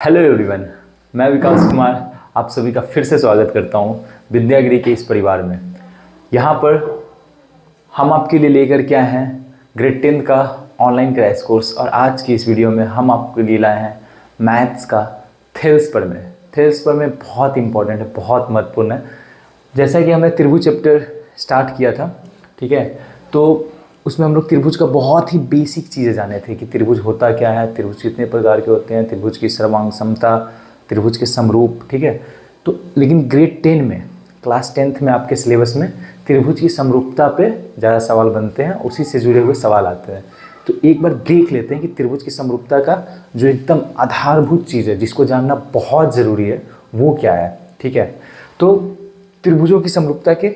Hello everyone, मैं विकास कुमार आप सभी का फिर से स्वागत करता हूं विद्यागिरी के इस परिवार में। यहाँ पर हम आपके लिए लेकर के आए हैं ग्रेड 10 का ऑनलाइन क्रैश कोर्स और आज की इस वीडियो में हम आपके लिए लाए हैं मैथ्स का थेल्स प्रमेय। थेल्स प्रमेय बहुत इंपॉर्टेंट है, बहुत महत्वपूर्ण है। जैसा कि हमने त्रिभुज चैप्टर स्टार्ट किया था, ठीक है, तो उसमें हम लोग त्रिभुज का बहुत ही बेसिक चीज़ें जाने थे कि त्रिभुज होता क्या है, त्रिभुज कितने प्रकार के होते हैं, त्रिभुज की सर्वांग समता, त्रिभुज के समरूप, ठीक है। तो लेकिन ग्रेड 10 में, क्लास 10th में आपके सिलेबस में त्रिभुज की समरूपता पे ज़्यादा सवाल बनते हैं, उसी से जुड़े हुए सवाल आते हैं। तो एक बार देख लेते हैं कि त्रिभुज की समरूपता का जो एकदम आधारभूत चीज़ है जिसको जानना बहुत ज़रूरी है वो क्या है, ठीक है। तो त्रिभुजों की समरूपता के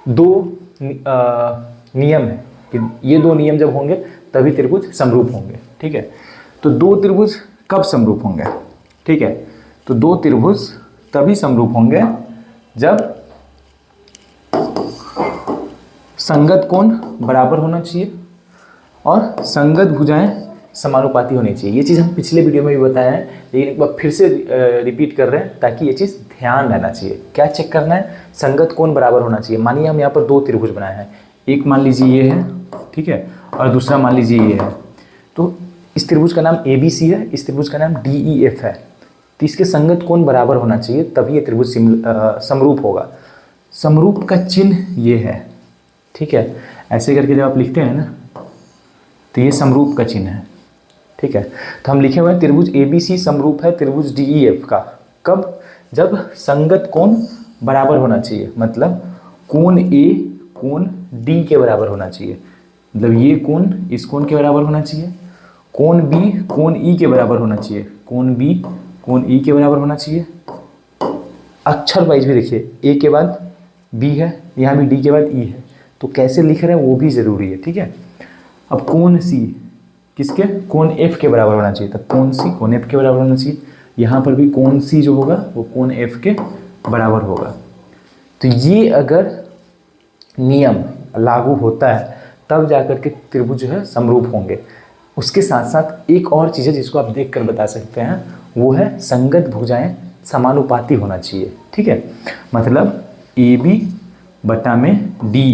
दो नियम हैं कि ये दो नियम जब होंगे तभी त्रिभुज समरूप होंगे, ठीक है। तो दो त्रिभुज कब समरूप होंगे, ठीक है। तो दो त्रिभुज तभी समरूप होंगे जब संगत कोण बराबर होना चाहिए और संगत भुजाएं समानुपाती होनी चाहिए। ये चीज़ हम पिछले वीडियो में भी बताया है, लेकिन एक बार फिर से रिपीट कर रहे हैं ताकि ये चीज़ ध्यान रहना चाहिए। क्या चेक करना है? संगत कोण बराबर होना चाहिए। मानिए हम यहाँ पर दो त्रिभुज बनाए हैं, एक मान लीजिए ये है, ठीक है, और दूसरा मान लीजिए ये है। तो इस त्रिभुज का नाम ABC है, इस त्रिभुज का नाम DEF है। तो इसके संगत कोण बराबर होना चाहिए तभी ये त्रिभुज समरूप होगा। समरूप का चिन्ह ये है, ठीक है। ऐसे करके जब आप लिखते हैं ना तो ये समरूप का चिन्ह है, ठीक है। तो हम लिखे हुए हैं त्रिभुज ABC समरूप है त्रिभुज DEF का। कब? जब संगत कोण बराबर होना चाहिए, मतलब कोण A कोण D के बराबर होना चाहिए। मतलब ये कोण इस कोण के बराबर होना चाहिए, कोण B कोण E के बराबर होना चाहिए, कोण B कोण E के बराबर होना चाहिए। अक्षर वाइज भी देखिए, A के बाद B है, यहाँ भी D के बाद E है, तो कैसे लिख रहे हैं वो भी ज़रूरी है, ठीक है। अब कोण C किसके? कोण F के बराबर होना चाहिए, तब कोण C कोण F के बराबर होना चाहिए। यहाँ पर भी कोण C जो होगा वो कोण F के बराबर होगा। तो ये अगर नियम लागू होता है तब जाकर के त्रिभुज जो है समरूप होंगे। उसके साथ साथ एक और चीज़ है जिसको आप देख कर बता सकते हैं, वो है संगत भुजाएं समानुपाती होना चाहिए, ठीक है। मतलब AB बटा में D,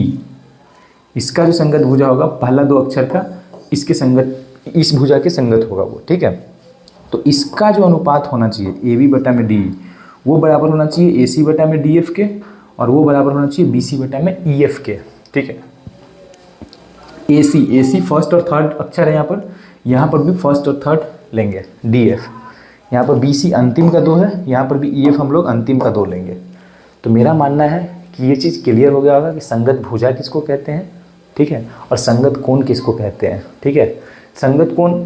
इसका जो संगत भुजा होगा पहला दो अक्षर का, इसके संगत, इस भुजा के संगत होगा वो, ठीक है। तो इसका जो अनुपात होना चाहिए AB बटा में D, वो बराबर होना चाहिए AC बटा में DF के, और वो बराबर होना चाहिए BC बटा में EF के, ठीक है। AC फर्स्ट और थर्ड अक्षर है यहाँ पर भी फर्स्ट और थर्ड लेंगे DF। यहाँ पर BC अंतिम का दो है, यहाँ पर भी EF हम लोग अंतिम का दो लेंगे। तो मेरा मानना है कि ये चीज़ क्लियर हो गया होगा कि संगत भुजा किसको कहते हैं, ठीक है, और संगत कोण किसको कहते हैं, ठीक है। संगत कोण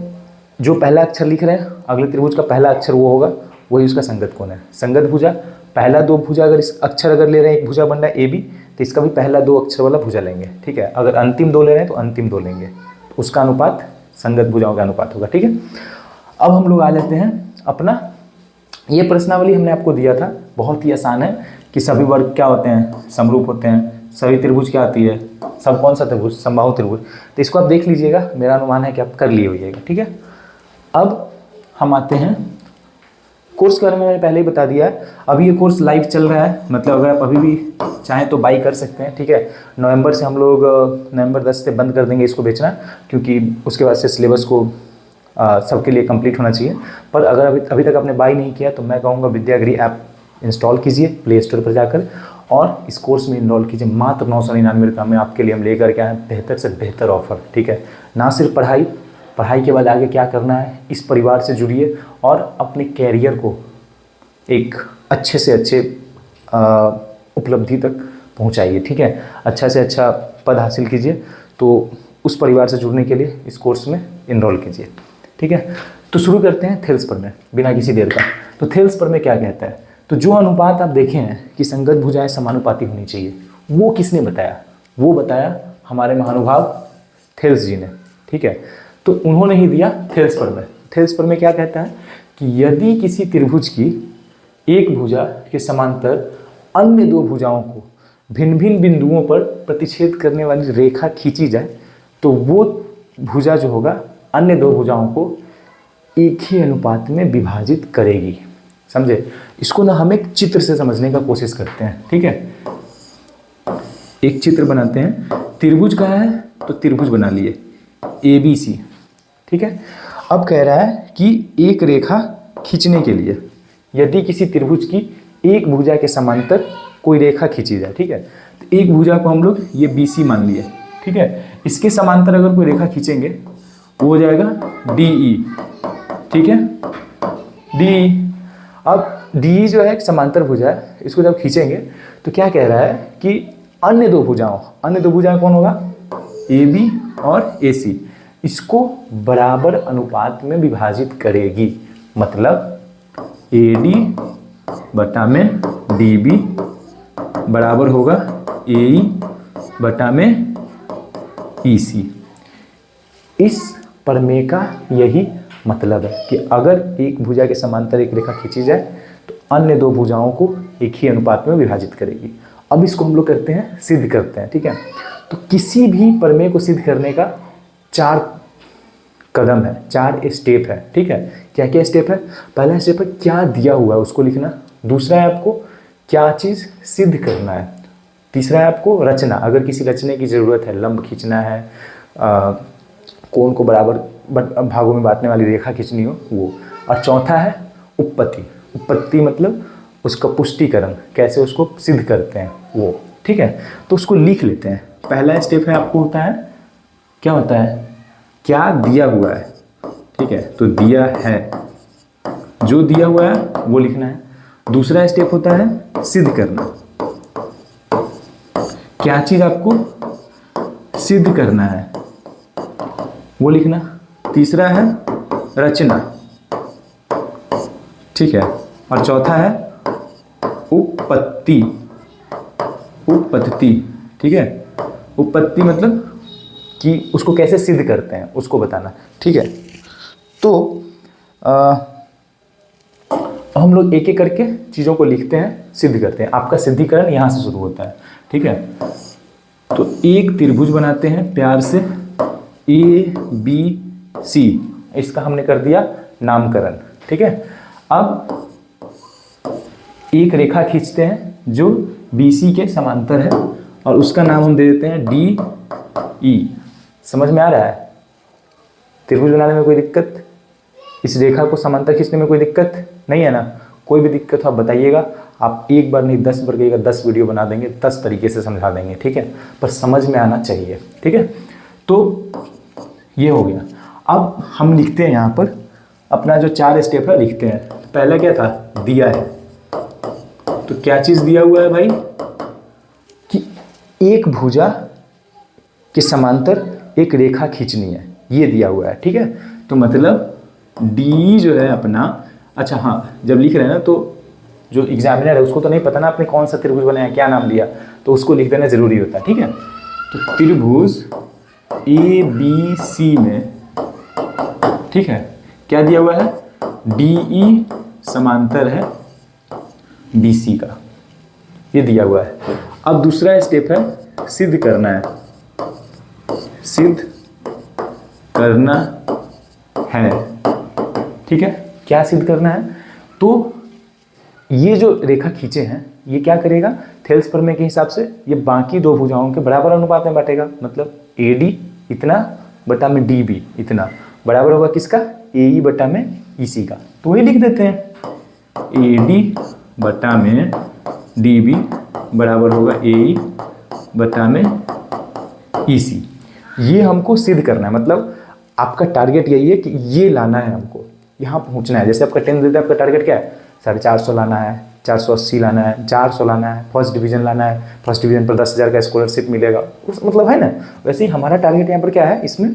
जो पहला अक्षर लिख रहे हैं, अगले त्रिभुज का पहला अक्षर वो होगा, वही उसका संगत कोण है। संगत भुजा पहला दो भुजा, अगर इस अक्षर अगर ले रहे हैं, एक भुजा बन रहा है AB, तो इसका भी पहला दो अक्षर वाला भुजा लेंगे, ठीक है। अगर अंतिम दो ले रहे हैं तो अंतिम दो लेंगे, तो उसका अनुपात संगत भुजाओं का अनुपात होगा, ठीक है। अब हम लोग आ जाते हैं अपना, ये प्रश्नावली हमने आपको दिया था, बहुत ही आसान है कि सभी वर्ग क्या होते हैं, समरूप होते हैं। सभी त्रिभुज क्या आती है, सब कौन सा त्रिभुज, समबाहु त्रिभुज। तो इसको आप देख लीजिएगा, मेरा अनुमान है कि आप कर लिए होइएगा, ठीक है। अब हम आते हैं कोर्स के बारे में, मैंने पहले ही बता दिया है। अभी ये कोर्स लाइव चल रहा है, मतलब अगर आप अभी भी चाहें तो बाई कर सकते हैं, ठीक है। नवंबर से हम लोग नवंबर 10 से बंद कर देंगे इसको बेचना, क्योंकि उसके बाद से सिलेबस को सबके लिए कंप्लीट होना चाहिए। पर अगर अभी तक आपने बाई नहीं किया तो मैं कहूँगा विद्यागिरी ऐप इंस्टॉल कीजिए प्ले स्टोर पर जाकर और इस कोर्स में इनरोल कीजिए। मात्र 999 रुपये में आपके लिए हम लेकर के आए बेहतर से बेहतर ऑफर, ठीक है। ना सिर्फ पढ़ाई के बाद आगे क्या करना है, इस परिवार से जुड़िए और अपने कैरियर को एक अच्छे से अच्छे उपलब्धि तक पहुंचाइए, ठीक है। अच्छा से अच्छा पद हासिल कीजिए। तो उस परिवार से जुड़ने के लिए इस कोर्स में इनरोल कीजिए, ठीक है। तो शुरू करते हैं थेल्स प्रमेय बिना किसी देर का। तो थेल्स प्रमेय क्या कहता है? तो जो अनुपात आप देखे हैं कि संगत भुजाएं समानुपाती होनी चाहिए, वो किसने बताया? वो बताया हमारे महानुभाव थेल्स जी ने, ठीक है। तो उन्होंने ही दिया थेल्स प्रमेय। थेल्स प्रमेय क्या कहता है कि यदि किसी त्रिभुज की एक भुजा के समांतर अन्य दो भुजाओं को भिन्न भिन्न बिंदुओं पर प्रतिच्छेद करने वाली रेखा खींची जाए तो वो भुजा जो होगा अन्य दो भुजाओं को एक ही अनुपात में विभाजित करेगी। समझे? इसको ना हम एक चित्र से समझने का कोशिश करते हैं। ठीक है, एक चित्र बनाते हैं। त्रिभुज कहाँ है? तो त्रिभुज बना लिए ABC। ठीक है, अब कह रहा है कि एक रेखा खींचने के लिए यदि किसी त्रिभुज की एक भुजा के समांतर कोई रेखा खींची जाए। ठीक है, तो एक भुजा को हम लोग ये BC मान लिए। ठीक है, इसके समांतर अगर कोई रेखा खींचेंगे वो हो जाएगा DE। ठीक है, DE। अब DE जो है एक समांतर भुजा है, इसको जब खींचेंगे तो क्या कह रहा है कि अन्य दो भुजाएं कौन होगा? AB और AC, इसको बराबर अनुपात में विभाजित करेगी। मतलब AD बटा में DB बराबर होगा AE बटा में EC। इस प्रमेय का यही मतलब है कि अगर एक भुजा के समांतर एक रेखा खींची जाए तो अन्य दो भुजाओं को एक ही अनुपात में विभाजित करेगी। अब इसको हम लोग करते हैं, सिद्ध करते हैं। ठीक है, तो किसी भी प्रमेय को सिद्ध करने का 4 कदम है, 4 स्टेप है। ठीक है, क्या क्या स्टेप है? पहला स्टेप है क्या दिया हुआ है उसको लिखना। दूसरा है आपको क्या चीज़ सिद्ध करना है। तीसरा है आपको रचना, अगर किसी रचने की ज़रूरत है, लंब खींचना है, कोण को बराबर भागों में बांटने वाली रेखा खींचनी हो वो। और चौथा है उत्पत्ति मतलब उसका पुष्टिकरण, कैसे उसको सिद्ध करते हैं वो। ठीक है, तो उसको लिख लेते हैं। पहला स्टेप है आपको होता है, क्या होता है? क्या दिया हुआ है। ठीक है, तो दिया है, जो दिया हुआ है वो लिखना है। दूसरा स्टेप होता है सिद्ध करना, क्या चीज आपको सिद्ध करना है वो लिखना। तीसरा है रचना। ठीक है, और चौथा है उत्पत्ति। ठीक है, उत्पत्ति मतलब कि उसको कैसे सिद्ध करते हैं उसको बताना। ठीक है, तो हम लोग एक एक करके चीज़ों को लिखते हैं, सिद्ध करते हैं। आपका सिद्धिकरण यहाँ से शुरू होता है। ठीक है, तो एक त्रिभुज बनाते हैं प्यार से ABC, इसका हमने कर दिया नामकरण। ठीक है, अब एक रेखा खींचते हैं जो BC के समांतर है और उसका नाम हम दे देते हैं DE। समझ में आ रहा है? त्रिभुज बनाने में कोई दिक्कत? इस रेखा को समांतर खींचने में कोई दिक्कत नहीं है ना? कोई भी दिक्कत हो आप बताइएगा। आप एक बार नहीं 10 बार कहिएगा, 10 वीडियो बना देंगे, 10 तरीके से समझा देंगे। ठीक है, पर समझ में आना चाहिए। ठीक है, तो ये हो गया। अब हम लिखते हैं यहाँ पर अपना जो 4 स्टेप है लिखते हैं। पहला क्या था? दिया है। तो क्या चीज़ दिया हुआ है भाई? कि एक भुजा के समांतर एक रेखा खींचनी है, ये दिया हुआ है। ठीक है, तो मतलब D जो है अपना, अच्छा हाँ, जब लिख रहे हैं ना तो जो एग्जामिनर है उसको तो नहीं पता ना आपने कौन सा त्रिभुज बनाया, क्या नाम दिया, तो उसको लिख देना जरूरी होता है। ठीक है, तो त्रिभुज ABC में, ठीक है, क्या दिया हुआ है? DE समांतर है BC का, ये दिया हुआ है। अब दूसरा स्टेप है सिद्ध करना है। सिद्ध करना है। ठीक है, क्या सिद्ध करना है? तो ये जो रेखा खींचे हैं ये क्या करेगा? थेल्स प्रमेय के हिसाब से ये बाकी दो भुजाओं के बराबर अनुपात में बांटेगा। मतलब AD इतना बटा में DB इतना बराबर होगा किसका? AE बटा में EC का। तो वही लिख देते हैं, AD बटा में DB बराबर होगा AE बटा में EC। ये हमको सिद्ध करना है। मतलब आपका टारगेट यही है कि ये लाना है, हमको यहाँ पहुँचना है। जैसे आपका 10 देता है, आपका टारगेट क्या है? 450 लाना है, 480 लाना है, 400 लाना है, फर्स्ट डिवीजन लाना है, फर्स्ट डिवीजन पर 10,000 का स्कॉलरशिप मिलेगा, उस मतलब है ना। वैसे ही हमारा टारगेट यहाँ पर क्या है? इसमें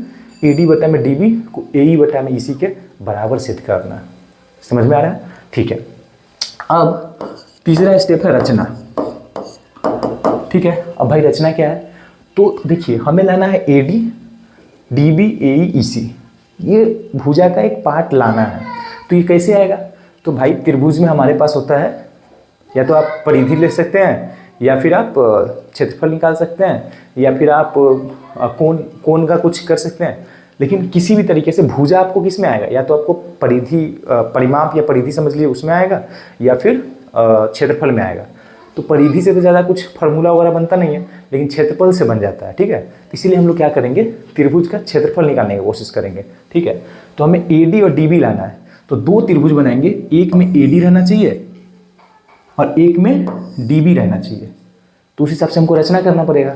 AD बटा में DB को AE बटा में EC के बराबर सिद्ध करना है। समझ में आ रहा है? ठीक है, अब तीसरा स्टेप है रचना। ठीक है, अब भाई रचना क्या है? तो देखिए हमें लाना है AD DB AE EC, ये भुजा का एक पार्ट लाना है। तो ये कैसे आएगा? तो भाई त्रिभुज में हमारे पास होता है, या तो आप परिधि ले सकते हैं, या फिर आप क्षेत्रफल निकाल सकते हैं, या फिर आप कोण का कुछ कर सकते हैं। लेकिन किसी भी तरीके से भुजा आपको किस में आएगा, या तो आपको परिधि परिमाप या परिधि समझ लीजिए उसमें आएगा, या फिर क्षेत्रफल में आएगा। तो परिधि से तो ज़्यादा कुछ फार्मूला वगैरह बनता नहीं है, लेकिन क्षेत्रफल से बन जाता है, ठीक है। इसीलिए हम लोग क्या करेंगे, त्रिभुज का क्षेत्रफल निकालने की कोशिश करेंगे, ठीक है। तो हमें AD और DB लाना है, तो दो त्रिभुज बनाएंगे, एक में AD रहना चाहिए और एक में DB रहना चाहिए। तो उस हिसाब से हमको रचना करना पड़ेगा।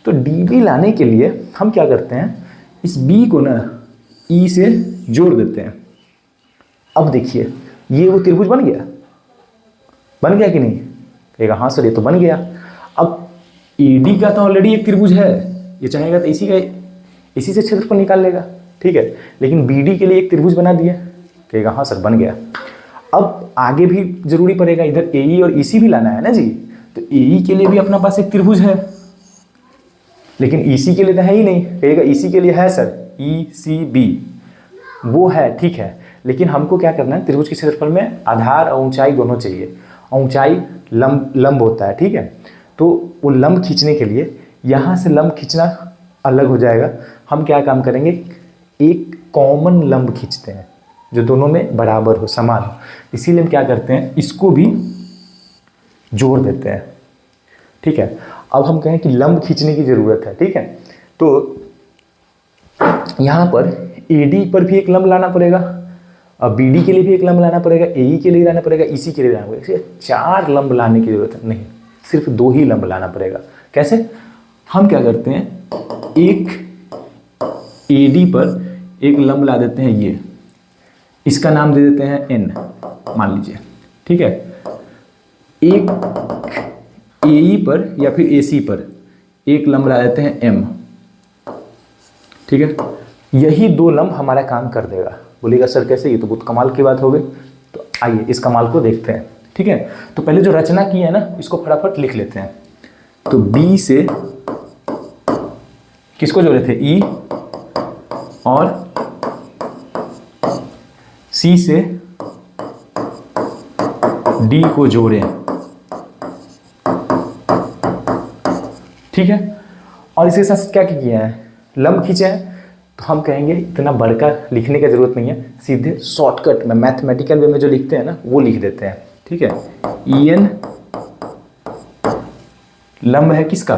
तो DB लाने के लिए हम क्या करते हैं, इस B को ना E से जोड़ देते हैं। अब देखिए ये वो त्रिभुज बन गया कि नहीं, कहेगा हाँ सर ये तो बन गया। अब AD का तो ऑलरेडी एक त्रिभुज है, ये चाहेगा तो इसी से क्षेत्रफल निकाल लेगा, ठीक है। लेकिन BD के लिए एक त्रिभुज बना दिया, कहेगा हाँ सर बन गया। अब आगे भी जरूरी पड़ेगा, इधर AE और EC भी लाना है ना जी। तो AE के लिए भी अपना पास एक त्रिभुज है, लेकिन EC के लिए तो है ही नहीं, कहेगा EC के लिए है सर ECB, वो है ठीक है। लेकिन हमको क्या करना है, त्रिभुज के क्षेत्रफल में आधार और ऊंचाई दोनों चाहिए, और ऊंचाई लंब होता है, ठीक है। तो वो लंब खींचने के लिए यहाँ से लंब खींचना अलग हो जाएगा। हम क्या काम करेंगे, एक कॉमन लंब खींचते हैं जो दोनों में बराबर हो, समान हो। इसीलिए हम क्या करते हैं, इसको भी जोड़ देते हैं, ठीक है। अब हम कहें कि लंब खींचने की जरूरत है, ठीक है। तो यहाँ पर AD पर भी एक लंब लाना पड़ेगा, और BD के लिए भी एक लंब लाना पड़ेगा, AE के लिए लाना पड़ेगा, EC के लिए लाना पड़ेगा। इसलिए 4 लंब लाने की जरूरत नहीं, सिर्फ 2 ही लंब लाना पड़ेगा। कैसे, हम क्या करते हैं, एक AD पर एक लंब ला देते हैं, ये इसका नाम दे देते हैं N मान लीजिए, ठीक है। एक AE पर या फिर AC पर एक लंब ला देते हैं M, ठीक है। यही 2 लंब हमारा काम कर देगा। बोलेगा सर कैसे, ये तो बहुत कमाल की बात हो गई। तो आइए इस कमाल को देखते हैं, ठीक है। तो पहले जो रचना की है ना, इसको फटाफट लिख लेते हैं। तो B से किसको जोड़े थे, E, और C से D को जोड़े, ठीक है। और इसके साथ क्या किया है, लंब खींचे हैं। तो हम कहेंगे इतना बड़का लिखने की जरूरत नहीं है, सीधे शॉर्टकट में मैथमेटिकल वे में जो लिखते हैं ना वो लिख देते हैं, ठीक है। EN लंब है किसका,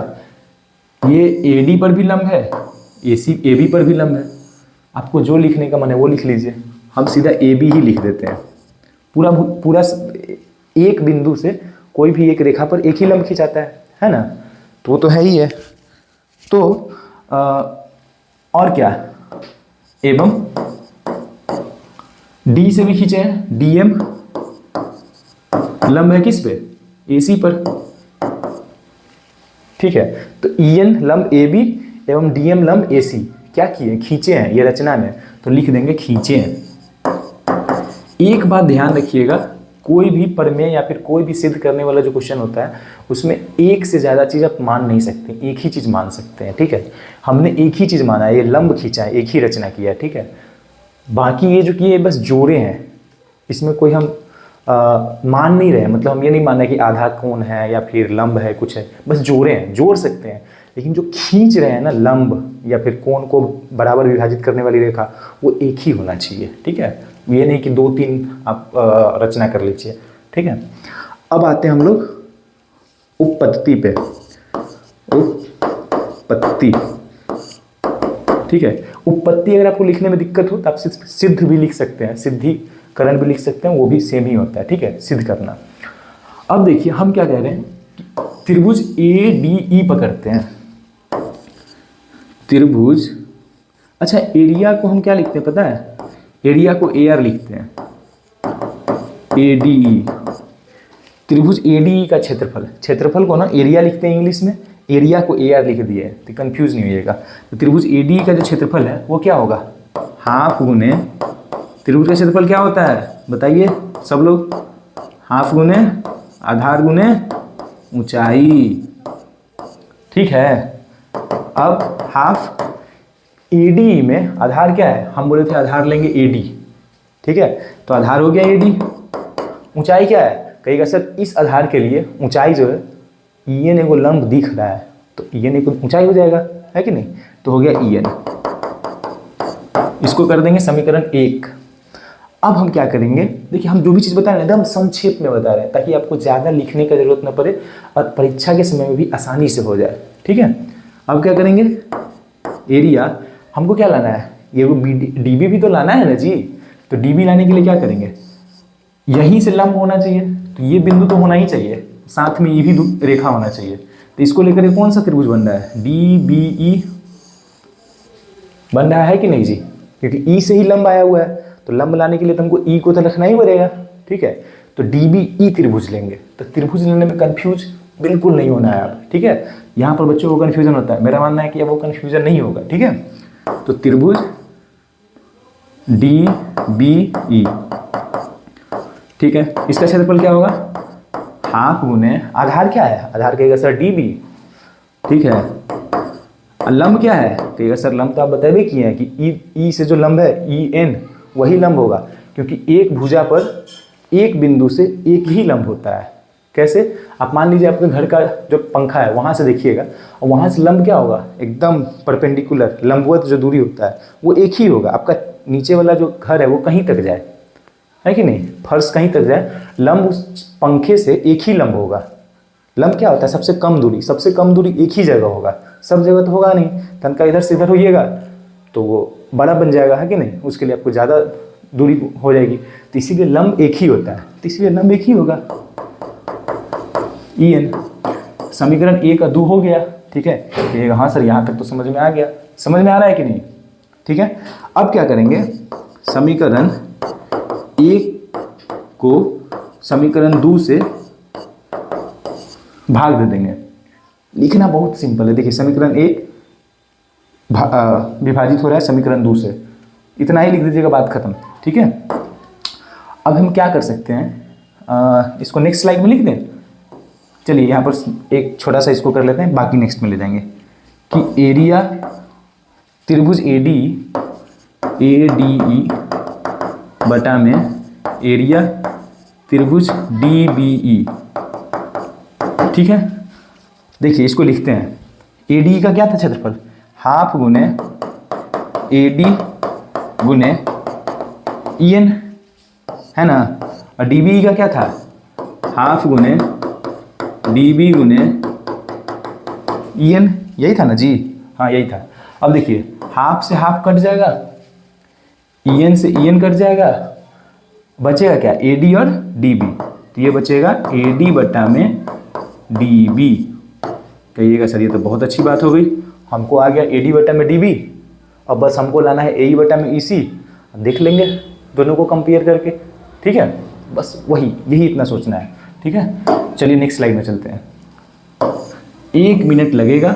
ये AD पर भी लंब है, AB पर भी लंब है। आपको जो लिखने का मन है वो लिख लीजिए, हम सीधा AB ही लिख देते हैं। पूरा एक बिंदु से कोई भी एक रेखा पर एक ही लंब खिंचाता है ना, तो है ही है। तो और क्या, एवं D से भी खींचे हैं, DM लंब है किस पे, AC पर, ठीक है। तो EN लंब AB एवं DM लंब AC क्या किए, खींचे हैं ये रचना में, तो लिख देंगे खींचे हैं। एक बात ध्यान रखिएगा, कोई भी प्रमेय या फिर कोई भी सिद्ध करने वाला जो क्वेश्चन होता है उसमें एक से ज़्यादा चीज़ आप मान नहीं सकते, एक ही चीज़ मान सकते हैं, ठीक है। हमने एक ही चीज़ माना है, ये लंब खींचा है, एक ही रचना किया है, ठीक है। बाकी ये जो किए बस जोड़े हैं, इसमें कोई हम मान नहीं रहे, मतलब हम ये नहीं मान रहे कि आधा कोण है या फिर लंब है, कुछ है, बस जोड़े हैं, जोड़ सकते हैं। लेकिन जो खींच रहे हैं ना लंब या फिर कोण को बराबर विभाजित करने वाली रेखा, वो एक ही होना चाहिए, ठीक है। ये नहीं कि 2-3 आप रचना कर लीजिए, ठीक है। अब आते हैं हम लोग उपपत्ति पे, उपपत्ति, ठीक है। उपपत्ति अगर आपको लिखने में दिक्कत हो तो आप सिद्ध भी लिख सकते हैं, सिद्धीकरण भी लिख सकते हैं, वो भी सेम ही होता है, ठीक है, सिद्ध करना। अब देखिए हम क्या कह रहे हैं, त्रिभुज ADE पकड़ते हैं, त्रिभुज, अच्छा एरिया को हम क्या लिखते हैं पता है, एरिया को AR लिखते हैं, ADE, त्रिभुज ADE का क्षेत्रफल को ना एरिया लिखते हैं इंग्लिश में, एरिया को AR लिख दिए तो कंफ्यूज नहीं होइएगा। तो त्रिभुज ADE का जो क्षेत्रफल है वो क्या होगा, हाफ गुने, त्रिभुज का क्षेत्रफल क्या होता है बताइए सब लोग, हाफ गुने आधार गुने ऊंचाई, ठीक है। अब हाफ ADE में आधार क्या है, हम बोले थे आधार लेंगे AD, ठीक है। तो आधार हो गया AD, ऊंचाई क्या है, कहेगा सर इस आधार के लिए ऊंचाई जो है EN एगो लंब दिख रहा है, तो EN एक ऊंचाई हो जाएगा, है कि नहीं, तो हो गया EN, इसको कर देंगे समीकरण 1। अब हम क्या करेंगे, देखिए हम जो भी चीज़ बता रहे हैं एकदम संक्षेप में बता रहे हैं ताकि आपको ज़्यादा लिखने का जरूरत न पड़े और परीक्षा के समय में भी आसानी से हो जाए, ठीक है। अब क्या करेंगे, एरिया हमको क्या लाना है, ये वो डीबी भी तो लाना है ना जी। तो डीबी लाने के लिए क्या करेंगे, यहीं से लंब होना चाहिए, तो ये बिंदु तो होना ही चाहिए, साथ में ये भी रेखा होना चाहिए। तो इसको लेकर के कौन सा त्रिभुज बन रहा है, DBE बन रहा है कि नहीं जी, क्योंकि ई से ही लंब आया हुआ है, तो लंब लाने के लिए तुमको ई को तो रखना ही पड़ेगा, ठीक है। तो DBE त्रिभुज लेंगे। तो त्रिभुज लेने में कंफ्यूज बिल्कुल नहीं होना है आप, ठीक है। यहाँ पर बच्चों को कन्फ्यूजन होता है, मेरा मानना है कि अब वो कन्फ्यूजन नहीं होगा, ठीक है। तो त्रिभुज DBE, ठीक है। इसका क्षेत्रफल क्या होगा, हाफ गुने आधार क्या है, आधार कहेगा सर DB, ठीक है। लंब क्या है, कहेगा सर लंब तो आप बताए किए हैं कि ई से जो लंब है EN वही लंब होगा, क्योंकि एक भुजा पर एक बिंदु से एक ही लंब होता है। कैसे, आप मान लीजिए आपके घर का जो पंखा है वहाँ से देखिएगा और वहाँ से लंब क्या होगा, एकदम परपेंडिकुलर लंबवत जो दूरी होता है वो एक ही होगा। आपका नीचे वाला जो घर है वो कहीं तक जाए, है कि नहीं, फर्श कहीं तक जाए, लंब उस पंखे से एक ही लंब होगा। लंब क्या होता है, सबसे कम दूरी, सबसे कम दूरी एक ही जगह होगा, सब जगह तो होगा नहीं। तनका इधर से इधर होइएगा तो वो बड़ा बन जाएगा, है कि नहीं, उसके लिए आपको ज़्यादा दूरी हो जाएगी। तो इसीलिए लंब एक ही होता है, तो इसीलिए लंब एक ही होगा EN। समीकरण 1 का 2 हो गया, ठीक है। हाँ सर यहाँ तक तो समझ में आ गया, समझ में आ रहा है कि नहीं, ठीक है। अब क्या करेंगे, समीकरण 1 को समीकरण 2 से भाग दे देंगे। लिखना बहुत सिंपल है, देखिए समीकरण 1 विभाजित हो रहा है समीकरण 2 से, इतना ही लिख दीजिएगा, बात खत्म, ठीक है। अब हम क्या कर सकते हैं, इसको नेक्स्ट स्लाइड में लिख दें। चलिए यहाँ पर एक छोटा सा इसको कर लेते हैं, बाकी नेक्स्ट में ले जाएंगे कि एरिया त्रिभुज ADE बटा में एरिया त्रिभुज DBE, ठीक है। देखिए इसको लिखते हैं, ADE का क्या था क्षेत्रफल, हाफ गुने AD गुने EN, है ना। और DBE का क्या था, हाफ गुने DB गुने EN, यही था ना जी, हाँ यही था। अब देखिए हाफ से हाफ कट जाएगा, EN से EN कट जाएगा, बचेगा क्या, AD और DB। तो ये बचेगा AD बटा में DB। कहिएगा सर ये तो बहुत अच्छी बात हो गई, हमको आ गया AD बटा में DB, अब बस हमको लाना है AE बटा में EC। देख लेंगे दोनों को कंपेयर करके, ठीक है, बस वही यही इतना सोचना है, ठीक है। चलिए नेक्स्ट स्लाइड में चलते हैं, 1 मिनट लगेगा,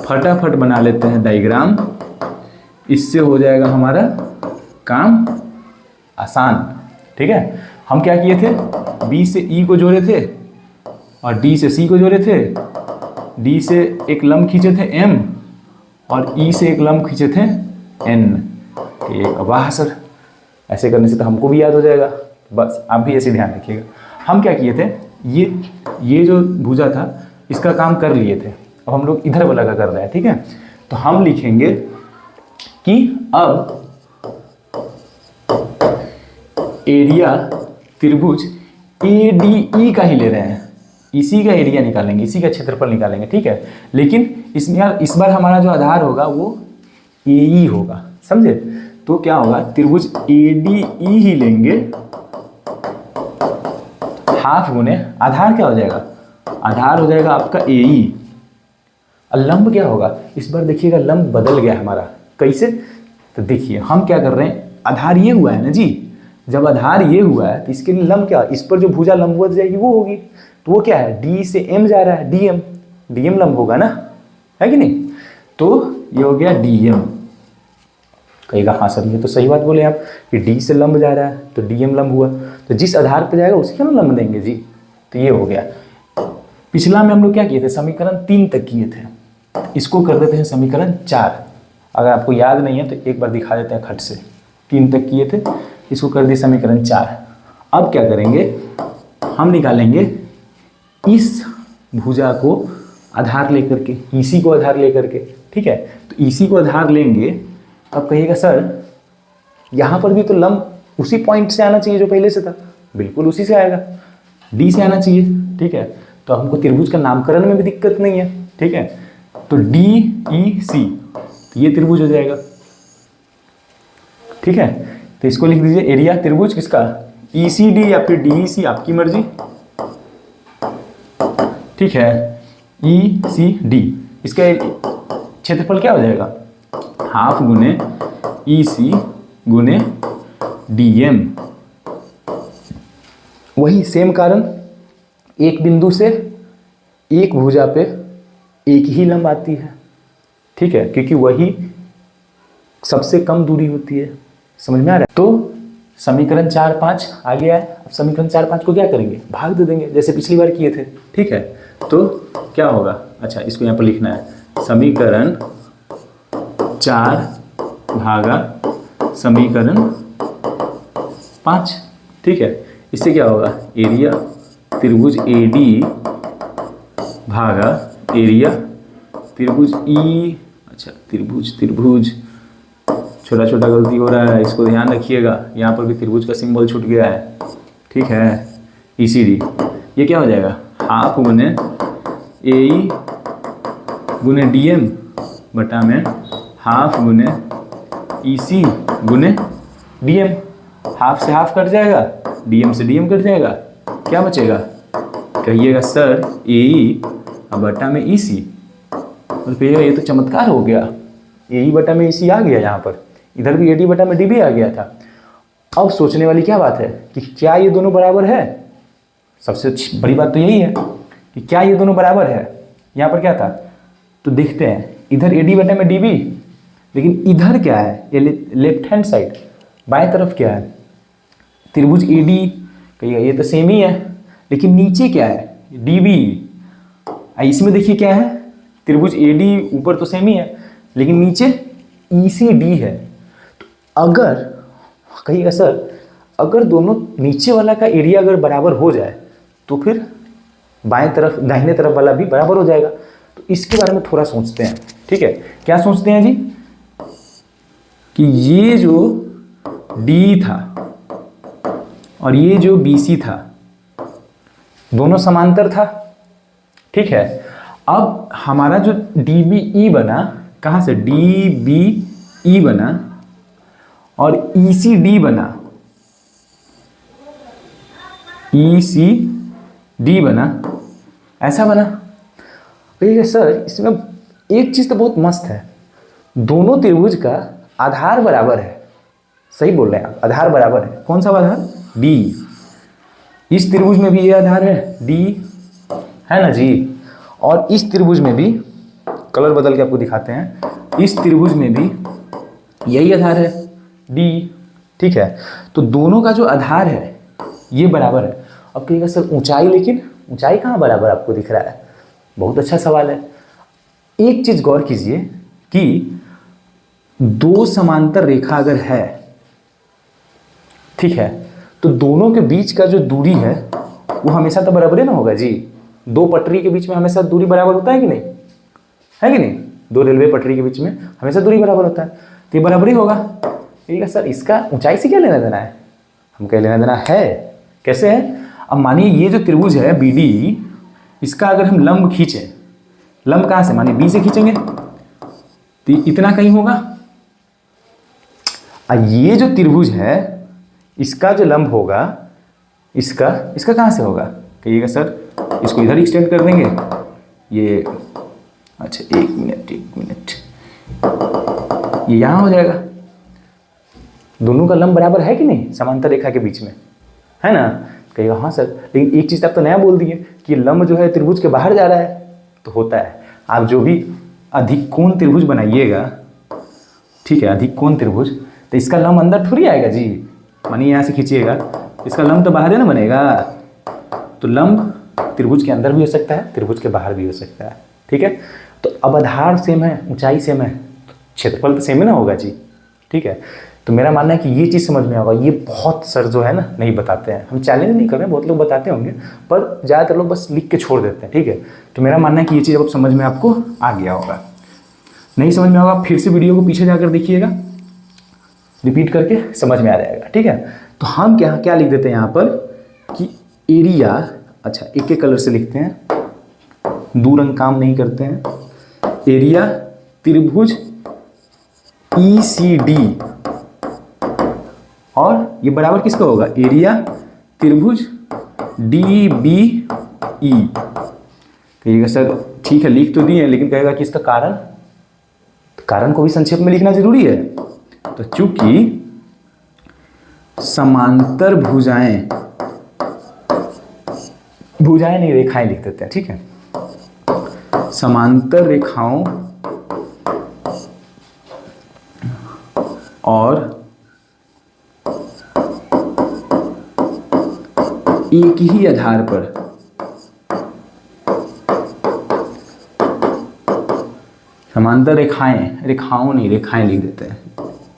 फटाफट बना लेते हैं डायग्राम, इससे हो जाएगा हमारा काम आसान, ठीक है। हम क्या किए थे, B से E को जोड़े थे और D से C को जोड़े थे, D से एक लंब खींचे थे M और E से एक लंब खींचे थे N। वाह सर, ऐसे करने से तो हमको भी याद हो जाएगा, बस आप भी ऐसे ध्यान रखिएगा। हम क्या किए थे, ये जो भुजा था इसका काम कर लिए थे, अब हम लोग इधर वाला का कर रहे हैं, ठीक है। तो हम लिखेंगे कि अब एरिया त्रिभुज ADE का ही ले रहे हैं, इसी का एरिया निकालेंगे, इसी का क्षेत्रफल निकालेंगे, ठीक है। लेकिन इसमें यार इस बार हमारा जो आधार होगा वो AE होगा, समझे। तो क्या होगा, त्रिभुज ADE ही लेंगे, हाफ गुने आधार क्या हो जाएगा, आधार हो जाएगा आपका AE। और लंब क्या होगा, इस बार देखिएगा लंब बदल गया हमारा, कैसे, तो देखिए हम क्या कर रहे हैं, आधार ये हुआ है ना जी, जब आधार ये हुआ है तो इसके लिए लंब क्या, इस पर जो भुजा लंबवत जाएगी वो होगी, तो वो क्या है, D से M जा रहा है, DM लंब होगा ना, है कि नहीं। तो ये हो गया DM। कहेगा हाँ सर ये तो सही बात बोले आप कि D से लंब जा रहा है तो DM लंब हुआ, तो जिस आधार पर जाएगा उसी का ना लंब देंगे जी। तो ये हो गया। पिछला में हम लोग क्या किए थे, समीकरण 3 तक किए थे, इसको कर देते हैं समीकरण 4। अगर आपको याद नहीं है तो एक बार दिखा देते हैं खट से, 3 तक किए थे, इसको कर दिए समीकरण 4। अब क्या करेंगे, हम निकालेंगे इस भुजा को आधार लेकर के, EC को आधार लेकर के, ठीक है। तो EC को आधार लेंगे अब कहिएगा सर यहाँ पर भी तो लंब उसी पॉइंट से आना चाहिए जो पहले से था, बिल्कुल उसी से आएगा, डी से आना चाहिए, ठीक है। तो हमको त्रिभुज का नामकरण में भी दिक्कत नहीं है, ठीक है। तो डी ई सी ये त्रिभुज हो जाएगा, ठीक है। तो इसको लिख दीजिए एरिया त्रिभुज किसका, ई सी डी या फिर डी ई सी, आपकी मर्जी, ठीक है। ई सी डी इसका क्षेत्रफल क्या हो जाएगा, हाफ गुने ई सी गुने डी एम। वही सेम कारण, एक बिंदु से एक भुजा पे एक ही लंब आती है, ठीक है, क्योंकि वही सबसे कम दूरी होती है। समझ में आ रहा है? तो समीकरण 4-5 आ गया है। अब समीकरण 4-5 को क्या करेंगे, भाग दे देंगे जैसे पिछली बार किए थे, ठीक है। तो क्या होगा, अच्छा इसको यहाँ पर लिखना है, समीकरण 4 भागा समीकरण 5, ठीक है। इससे क्या होगा, एरिया त्रिभुज ए डी भागा एरिया त्रिभुज ई, अच्छा त्रिभुज छोटा छोटा गलती हो रहा है, इसको ध्यान रखिएगा। यहाँ पर भी त्रिभुज का सिंबल छूट गया है, ठीक है। ई सी डी ये क्या हो जाएगा, हाफ गुने ए ई गुने डी एम बटा में हाफ गुने ई सी गुने डी एम। हाफ से हाफ कट जाएगा, डी एम से डी एम कट जाएगा, क्या बचेगा, कहिएगा सर ए ई बटा में ई सी। और कहिएगा ये तो चमत्कार हो गया, ए ई बटा में ई सी आ गया, यहाँ पर इधर भी ए डी बटा में डी भी आ गया था। अब सोचने वाली क्या बात है कि क्या ये दोनों बराबर है। सबसे बड़ी बात तो यही है कि क्या ये दोनों बराबर है। यहाँ पर क्या था, तो देखते हैं, इधर ए डी बटा में डी बी, लेकिन इधर क्या है, ये लेफ्ट हैंड साइड बाएं तरफ क्या है, त्रिभुज ए डी, कहिएगा ये तो सेम ही है, लेकिन नीचे क्या है, डी बी। इसमें देखिए क्या है, त्रिभुज ए डी ऊपर तो सेम ही है, लेकिन नीचे ई सी डी है। तो अगर कहिएगा सर अगर दोनों नीचे वाला का एरिया अगर बराबर हो जाए तो फिर बाएं तरफ दाहिने तरफ वाला भी बराबर हो जाएगा। तो इसके बारे में थोड़ा सोचते हैं, ठीक है। क्या सोचते हैं जी, कि ये जो डी था और ये जो बी सी था दोनों समांतर था, ठीक है। अब हमारा जो डी बी ई बना, कहाँ से, डी बी ई बना और ई सी डी बना, ई सी डी बना, ऐसा बना। कहिएगा सर इसमें एक चीज तो बहुत मस्त है, दोनों त्रिभुज का आधार बराबर है। सही बोल रहे हैं आप, आधार बराबर है। कौन सा आधार, डी। इस त्रिभुज में भी ये आधार है डी, है ना जी। और इस त्रिभुज में भी, कलर बदल के आपको दिखाते हैं, इस त्रिभुज में भी यही आधार है डी, ठीक है। तो दोनों का जो आधार है ये बराबर है। अब कहिएगा सर ऊंचाई, लेकिन ऊंचाई कहाँ बराबर आपको दिख रहा है, बहुत अच्छा सवाल है। एक चीज गौर कीजिए कि दो समांतर रेखा अगर है, ठीक है, तो दोनों के बीच का जो दूरी है वो हमेशा तो बराबर ही ना होगा जी। दो पटरी के बीच में हमेशा दूरी बराबर होता है कि नहीं, है कि नहीं। दो रेलवे पटरी के बीच में हमेशा दूरी बराबर होता है, तो ये बराबर ही होगा। ठीक है सर, इसका ऊंचाई से क्या लेना देना है, हम क्या लेना देना है, कैसे है। अब मानिए ये जो त्रिभुज है बी डी, इसका अगर हम लंब खींचें, लंब कहाँ से, मानिए बी से खींचेंगे तो इतना कहीं होगा। ये जो त्रिभुज है इसका जो लंब होगा, इसका कहाँ से होगा, कहिएगा सर इसको इधर एक्सटेंड कर देंगे ये, अच्छा एक मिनट, ये यहाँ हो जाएगा। दोनों का लंब बराबर है कि नहीं समांतर रेखा के बीच में, है ना। कहिएगा हाँ सर, लेकिन एक चीज़ आप तो नया बोल दिए कि लंब जो है त्रिभुज के बाहर जा रहा है। तो होता है, आप जो भी अधिक कोण त्रिभुज बनाइएगा, ठीक है, अधिक कोण त्रिभुज, तो इसका लंब अंदर थोड़ी आएगा जी। मानिए यहाँ से खींचिएगा, इसका लंब तो बाहर है ना बनेगा। तो लंब त्रिभुज के अंदर भी हो सकता है, त्रिभुज के बाहर भी हो सकता है, ठीक है। तो अब आधार सेम है, ऊंचाई सेम है, क्षेत्रफल तो सेम ही ना होगा जी, ठीक है। तो मेरा मानना है कि ये चीज़ समझ में आएगा। ये बहुत सर जो है ना नहीं बताते हैं, हम चैलेंज नहीं कर रहे हैं, बहुत लोग बताते होंगे, पर ज़्यादातर लोग बस लिख के छोड़ देते हैं, ठीक है। तो मेरा मानना है कि ये चीज़ अब समझ में आपको आ गया होगा। नहीं समझ में होगा फिर से वीडियो को पीछे जाकर देखिएगा, रिपीट करके समझ में आ जाएगा, ठीक है। तो हम क्या क्या लिख देते हैं यहाँ पर कि एरिया, अच्छा एक एक कलर से लिखते हैं, दो रंग काम नहीं करते हैं। एरिया त्रिभुज ECD, और ये बराबर किसका होगा, एरिया त्रिभुज DBE। कहिएगा सर ठीक है लिख तो दिए, लेकिन कहेगा कि इसका कारण, तो कारण को भी संक्षेप में लिखना जरूरी है। तो चूंकि समांतर भुजाएं, भुजाएं नहीं रेखाएं लिख देते हैं, ठीक है। समांतर रेखाओं और एक ही आधार पर समांतर रेखाएं, रेखाओं नहीं रेखाएं लिख देते हैं,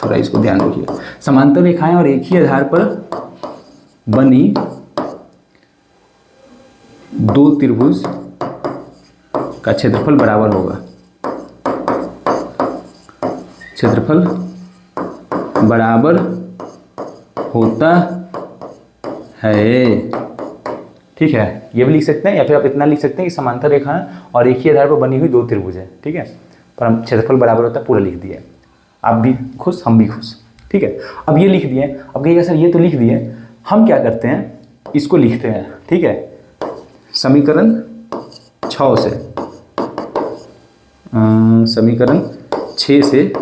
थोड़ा इसको ध्यान रखिए। समांतर रेखाएं और एक ही आधार पर बनी दो त्रिभुज का क्षेत्रफल बराबर होगा, क्षेत्रफल बराबर होता है, ठीक है। ये भी लिख सकते हैं, या फिर आप इतना लिख सकते हैं कि समांतर रेखाएं और एक ही आधार पर बनी हुई दो त्रिभुज है, ठीक है। पर हम क्षेत्रफल बराबर होता है पूरा लिख दिए, आप भी खुश हम भी खुश, ठीक है। अब ये लिख दिए, अब कहिएगा सर ये तो लिख दिए, हम क्या करते हैं इसको लिखते हैं, ठीक है। समीकरण 6 से, समीकरण 6 से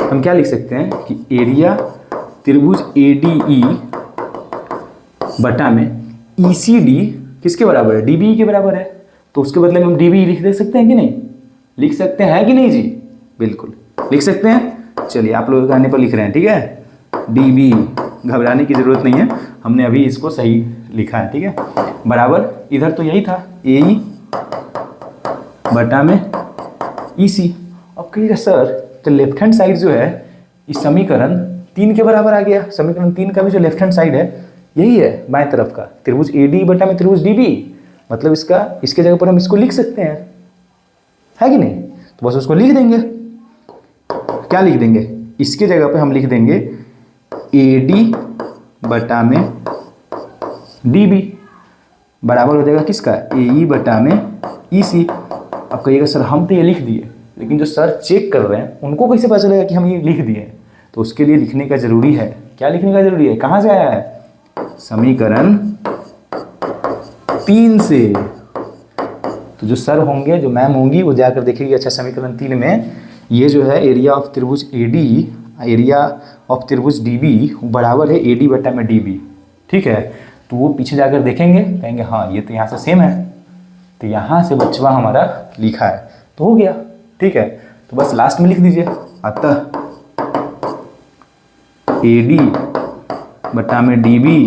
हम क्या लिख सकते हैं कि एरिया त्रिभुज ADE बटा में ECD किसके बराबर है, DBE के बराबर है। तो उसके बदले में हम DBE लिख दे सकते हैं कि नहीं, लिख सकते हैं कि नहीं जी, बिल्कुल लिख सकते हैं। चलिए आप लोग कहने पर लिख रहे हैं, ठीक है। DBE, घबराने की जरूरत नहीं है, हमने अभी इसको सही लिखा है, ठीक है। बराबर इधर तो यही था AE बटा में EC। अब कहिएगा सर तो लेफ्ट हैंड साइड जो है इस समीकरण 3 के बराबर आ गया, समीकरण 3 का भी जो लेफ्ट हैंड साइड है यही है बाएं तरफ का, त्रिभुज AD बटा में त्रिभुज DB, मतलब इसका इसके जगह पर हम इसको लिख सकते हैं, है कि नहीं। तो बस उसको लिख देंगे, क्या लिख देंगे, इसके जगह पे हम लिख देंगे AD बटा में DB बराबर हो जाएगा किसका, AE बटा में EC। अब कहिएगा सर हम तो ये लिख दिए, लेकिन जो सर चेक कर रहे हैं उनको कैसे पता चलेगा कि हम ये लिख दिए। तो उसके लिए लिखने का जरूरी है, क्या लिखने का जरूरी है, कहाँ से आया है, समीकरण 3 से। तो जो सर होंगे जो मैम होंगी वो जाकर देखेगी, अच्छा समीकरण 3 में ये जो है एरिया ऑफ त्रिभुज AD, एरिया ऑफ त्रिभुज DB बराबर है AD बटा में DB, ठीक है। तो वो पीछे जाकर देखेंगे, कहेंगे हाँ ये तो यहाँ से सेम है, तो यहाँ से बच्चा हमारा लिखा है, तो हो गया, ठीक है। तो बस लास्ट में लिख दीजिए, अतः AD बटा में DB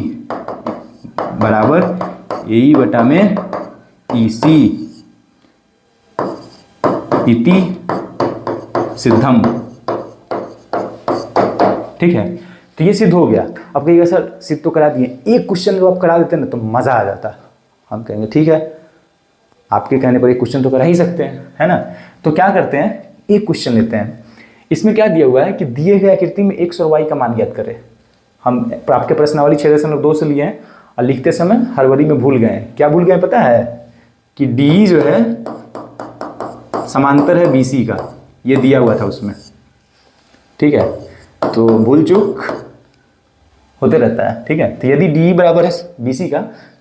बराबर AE बटा में EC इति सिद्धम, ठीक है। तो ये सिद्ध हो गया। अब कहिएगा सर सिद्ध तो करा दिए, एक क्वेश्चन जो आप करा देते हैं ना तो मजा आ जाता। हम कहेंगे ठीक है, आपके कहने पर एक क्वेश्चन तो करा ही सकते हैं, है ना। तो क्या करते हैं, एक क्वेश्चन लेते हैं, इसमें क्या दिया हुआ है कि दिए गए आकृति में x और y का मान ज्ञात करें। हम आपके प्रश्नावली 6.2 से लिए हैं और लिखते समय हड़बड़ी में भूल गए, क्या भूल गए पता है कि D जो है समांतर है BC का, ये दिया हुआ था उसमें, ठीक है। तो भूल चूक होते रहता है, ठीक है। तो यदि D बराबर है BC का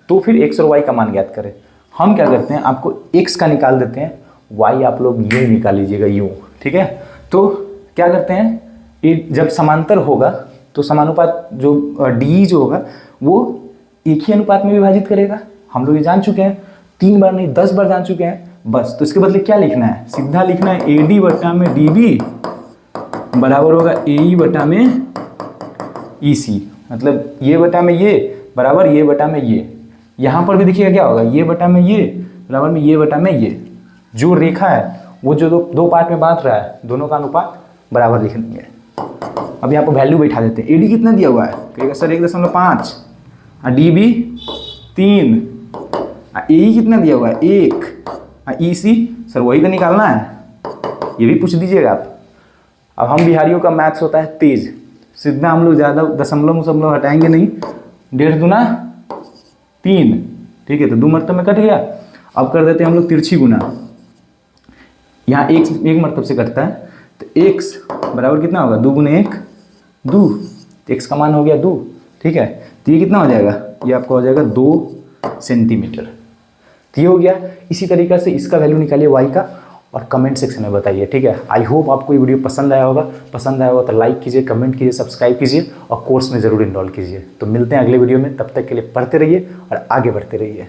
तो फिर x और y का मान ज्ञात करें। हम क्या करते हैं, आपको x का निकाल देते हैं, y आप लोग यूँ निकाल लीजिएगा, यूँ, ठीक है। तो क्या करते हैं, ये जब समांतर होगा तो समानुपात जो D जो होगा वो एक ही अनुपात में विभाजित करेगा। हम लोग ये जान चुके हैं, 3 बार नहीं 10 बार जान चुके हैं बस। तो इसके बदले क्या लिखना है, सीधा लिखना है AD बटा में DB बराबर होगा AE बटा में EC, मतलब ये बटा में ये बराबर ये बटा में ये। यहाँ पर भी देखिएगा क्या होगा, ये बटा में ये बराबर में ये बटा में ये। जो रेखा है वो जो दो पार्ट में बांट रहा है, दोनों का अनुपात बराबर लिख देंगे। अब यहाँ पर वैल्यू बैठा देते हैं। AD कितना दिया हुआ है, कहेगा सर 1.5, DB 3, AE कितना दिया हुआ है 1, EC सर वही तो निकालना है, ये भी पूछ दीजिएगा आप। अब हम बिहारियों का मैथ्स होता है तेज, सीधा हम लोग ज़्यादा दशमलव हटाएंगे नहीं, 1.5 दूना 3, ठीक है, तो 2 मरतब में कट गया। अब कर देते हैं हम लोग तिरछी गुना, यहाँ एक मरतब से कटता है, तो x बराबर कितना होगा, 2 गुने 1 2, x का मान हो गया 2, ठीक है। तो ये कितना हो जाएगा, ये आपका हो जाएगा 2 सेंटीमीटर। तो ये हो गया। इसी तरीके से इसका वैल्यू निकालिए y का और कमेंट सेक्शन में बताइए, ठीक है। आई होप आपको ये वीडियो पसंद आया होगा। पसंद आया होगा तो लाइक कीजिए, कमेंट कीजिए, सब्सक्राइब कीजिए और कोर्स में ज़रूर इनरोल कीजिए। तो मिलते हैं अगले वीडियो में, तब तक के लिए पढ़ते रहिए और आगे बढ़ते रहिए।